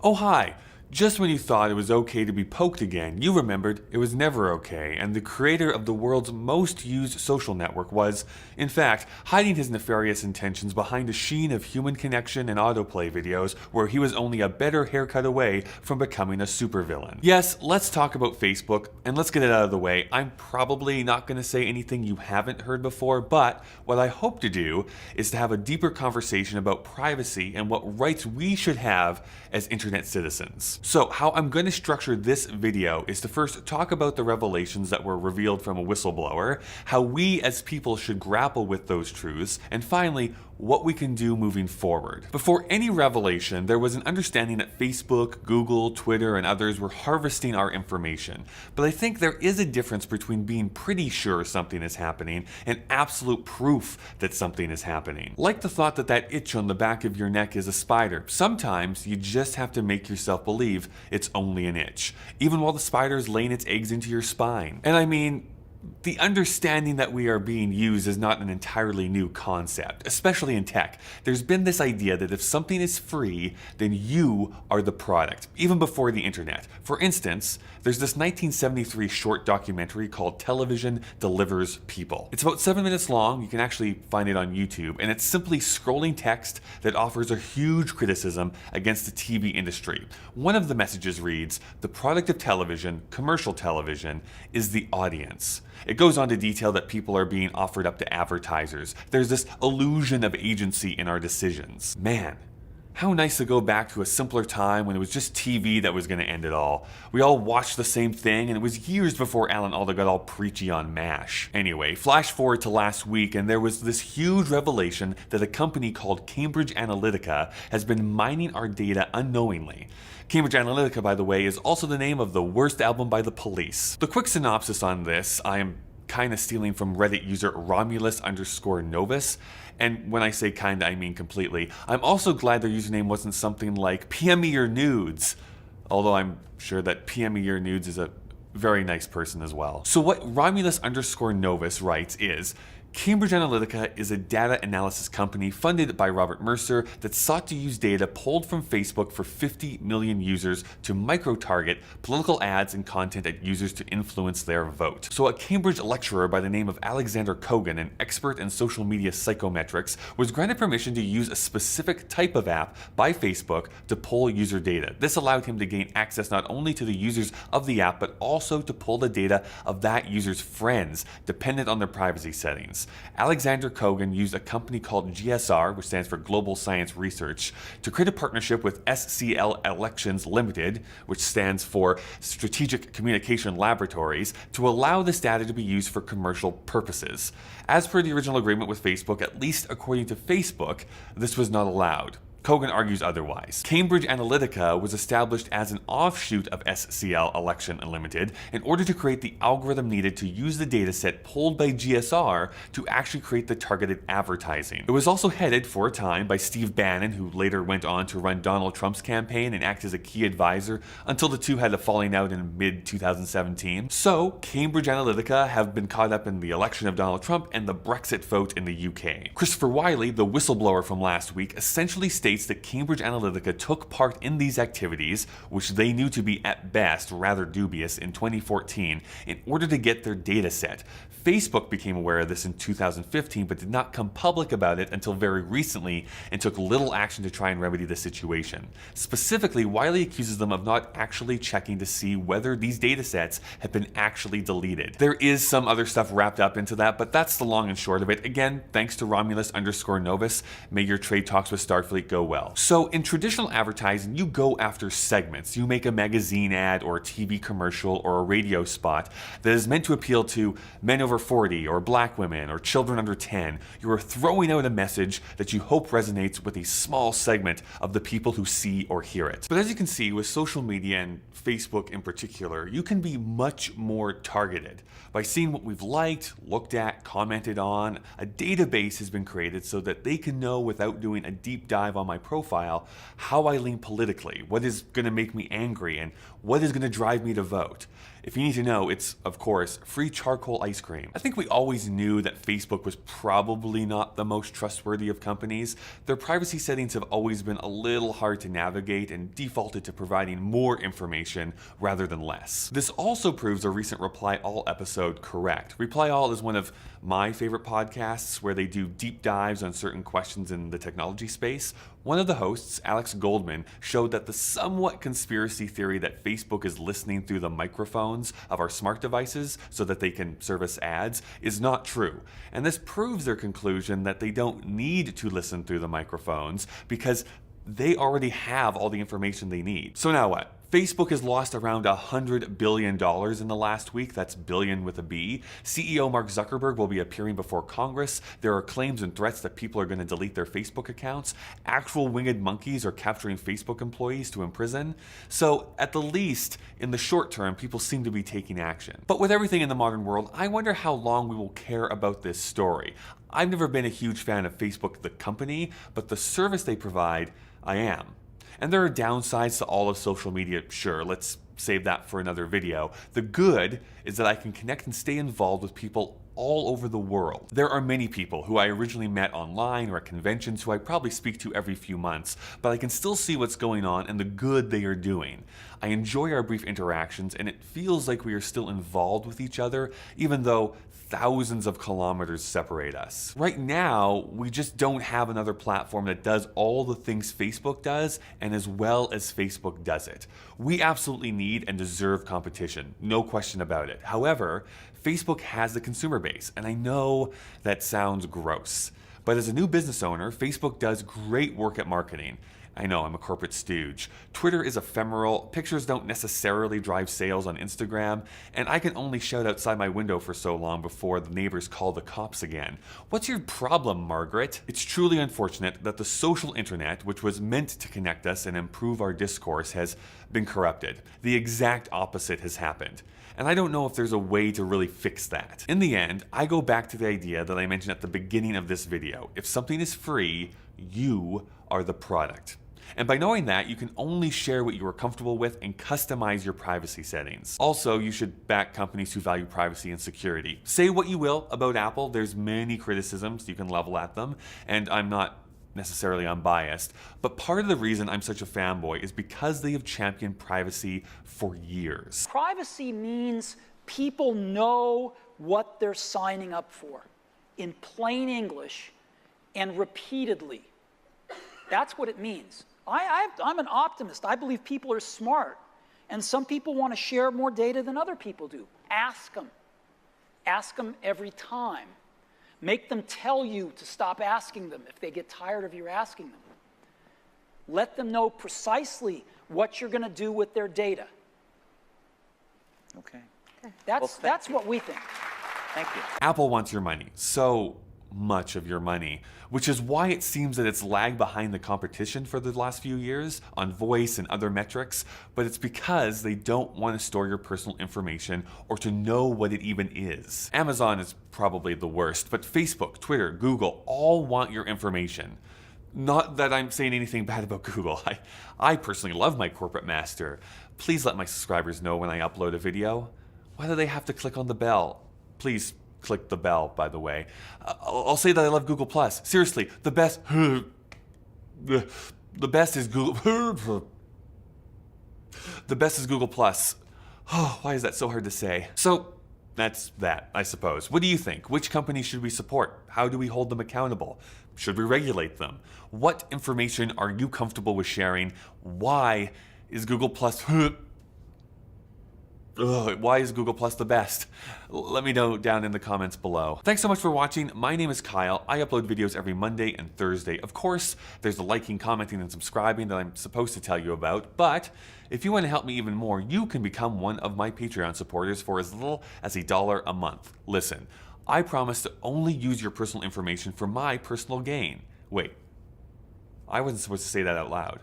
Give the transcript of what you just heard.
Oh hi! Just when you thought it was okay to be poked again, you remembered it was never okay, and the creator of the world's most used social network was, in fact, hiding his nefarious intentions behind a sheen of human connection and autoplay videos where he was only a better haircut away from becoming a supervillain. Yes, let's talk about Facebook, and let's get it out of the way. I'm probably not going to say anything you haven't heard before, but what I hope to do is to have a deeper conversation about privacy and what rights we should have as internet citizens. So how I'm going to structure this video is to first talk about the revelations that were revealed from a whistleblower, how we as people should grapple with those truths, and finally, what we can do moving forward. Before any revelation, there was an understanding that Facebook, Google, Twitter, and others were harvesting our information. But I think there is a difference between being pretty sure something is happening and absolute proof that something is happening. Like the thought that that itch on the back of your neck is a spider. Sometimes you just have to make yourself believe it's only an itch, even while the spider is laying its eggs into your spine. And I mean, the understanding that we are being used is not an entirely new concept, especially in tech. There's been this idea that if something is free, then you are the product, even before the internet. For instance, there's this 1973 short documentary called Television Delivers People. It's about 7 minutes long, you can actually find it on YouTube, and it's simply scrolling text that offers a huge criticism against the TV industry. One of the messages reads, "The product of television, commercial television, is the audience." It goes on to detail that people are being offered up to advertisers. There's this illusion of agency in our decisions. Man, how nice to go back to a simpler time when it was just TV that was going to end it all. We all watched the same thing, and it was years before Alan Alda got all preachy on MASH. Anyway, flash forward to last week, and there was this huge revelation that a company called Cambridge Analytica has been mining our data unknowingly. Cambridge Analytica, by the way, is also the name of the worst album by The Police. The quick synopsis on this, I am kind of stealing from Reddit user Romulus_Novus. And when I say kinda, I mean completely. I'm also glad their username wasn't something like PM me your nudes. Although I'm sure that PM me your nudes is a very nice person as well. So what Romulus_Novus writes is, Cambridge Analytica is a data analysis company funded by Robert Mercer that sought to use data pulled from Facebook for 50 million users to micro-target political ads and content at users to influence their vote. So a Cambridge lecturer by the name of Alexander Kogan, an expert in social media psychometrics, was granted permission to use a specific type of app by Facebook to pull user data. This allowed him to gain access not only to the users of the app, but also to pull the data of that user's friends, dependent on their privacy settings. Alexander Kogan used a company called GSR, which stands for Global Science Research, to create a partnership with SCL Elections Limited, which stands for Strategic Communication Laboratories, to allow this data to be used for commercial purposes. As per the original agreement with Facebook, at least according to Facebook, this was not allowed. Kogan argues otherwise. Cambridge Analytica was established as an offshoot of SCL Election Unlimited in order to create the algorithm needed to use the dataset pulled by GSR to actually create the targeted advertising. It was also headed for a time by Steve Bannon, who later went on to run Donald Trump's campaign and act as a key advisor until the two had a falling out in mid-2017. So, Cambridge Analytica have been caught up in the election of Donald Trump and the Brexit vote in the UK. Christopher Wiley, the whistleblower from last week, essentially states that Cambridge Analytica took part in these activities, which they knew to be at best rather dubious, in 2014 in order to get their data set. Facebook became aware of this in 2015 but did not come public about it until very recently and took little action to try and remedy the situation. Specifically, Wiley accuses them of not actually checking to see whether these data sets have been actually deleted. There is some other stuff wrapped up into that, but that's the long and short of it. Again, thanks to Romulus_Novus. May your trade talks with Starfleet go well. So in traditional advertising, you go after segments. You make a magazine ad or a TV commercial or a radio spot that is meant to appeal to men over 40 or black women or children under 10. You are throwing out a message that you hope resonates with a small segment of the people who see or hear it. But as you can see with social media and Facebook in particular, you can be much more targeted. By seeing what we've liked, looked at, commented on, a database has been created so that they can know without doing a deep dive on my profile how I lean politically, what is going to make me angry, and what is going to drive me to vote. If you need to know, it's, of course, free charcoal ice cream. I think we always knew that Facebook was probably not the most trustworthy of companies. Their privacy settings have always been a little hard to navigate and defaulted to providing more information rather than less. This also proves a recent Reply All episode correct. Reply All is one of my favorite podcasts where they do deep dives on certain questions in the technology space. One of the hosts, Alex Goldman, showed that the somewhat conspiracy theory that Facebook is listening through the microphones of our smart devices so that they can service ads is not true. And this proves their conclusion that they don't need to listen through the microphones because they already have all the information they need. So now what? Facebook has lost around $100 billion in the last week. That's billion with a B. CEO Mark Zuckerberg will be appearing before Congress. There are claims and threats that people are going to delete their Facebook accounts. Actual winged monkeys are capturing Facebook employees to imprison. So at the least, in the short term, people seem to be taking action. But with everything in the modern world, I wonder how long we will care about this story. I've never been a huge fan of Facebook, the company, but the service they provide, I am. And there are downsides to all of social media, sure, let's save that for another video. The good is that I can connect and stay involved with people all over the world. There are many people who I originally met online or at conventions who I probably speak to every few months, but I can still see what's going on and the good they are doing. I enjoy our brief interactions and it feels like we are still involved with each other, even though thousands of kilometers separate us. Right now, we just don't have another platform that does all the things Facebook does and as well as Facebook does it. We absolutely need and deserve competition, no question about it. However, Facebook has the consumer base, and I know that sounds gross, but as a new business owner, Facebook does great work at marketing. I know, I'm a corporate stooge. Twitter is ephemeral, pictures don't necessarily drive sales on Instagram, and I can only shout outside my window for so long before the neighbors call the cops again. What's your problem, Margaret? It's truly unfortunate that the social internet, which was meant to connect us and improve our discourse, has been corrupted. The exact opposite has happened. And I don't know if there's a way to really fix that. In the end, I go back to the idea that I mentioned at the beginning of this video. If something is free, you are the product. And by knowing that, you can only share what you are comfortable with and customize your privacy settings. Also, you should back companies who value privacy and security. Say what you will about Apple, there's many criticisms you can level at them, and I'm not necessarily unbiased, but part of the reason I'm such a fanboy is because they have championed privacy for years. Privacy means people know what they're signing up for in plain English and repeatedly. That's what it means. I'm an optimist. I believe people are smart, and some people want to share more data than other people do. Ask them. Ask them every time. Make them tell you to stop asking them if they get tired of you asking them. Let them know precisely what you're going to do with their data. Okay. That's what we think. Thank you. Apple wants your money, so much of your money, which is why it seems that it's lagged behind the competition for the last few years on voice and other metrics, but it's because they don't want to store your personal information or to know what it even is. Amazon is probably the worst, but Facebook, Twitter, Google all want your information. Not that I'm saying anything bad about Google. I personally love my corporate master. Please let my subscribers know when I upload a video. Why do they have to click on the bell? Please click the bell, by the way. I'll say that I love Google+. Seriously, the best is Google. The best is Google+. Oh, why is that so hard to say? So that's that, I suppose. What do you think? Which companies should we support? How do we hold them accountable? Should we regulate them? What information are you comfortable with sharing? Why is Google+? Why is Google Plus the best? Let me know down in the comments below. Thanks so much for watching. My name is Kyle. I upload videos every Monday and Thursday. Of course, there's the liking, commenting, and subscribing that I'm supposed to tell you about, but if you want to help me even more, you can become one of my Patreon supporters for as little as $1 a month. Listen, I promise to only use your personal information for my personal gain. Wait, I wasn't supposed to say that out loud.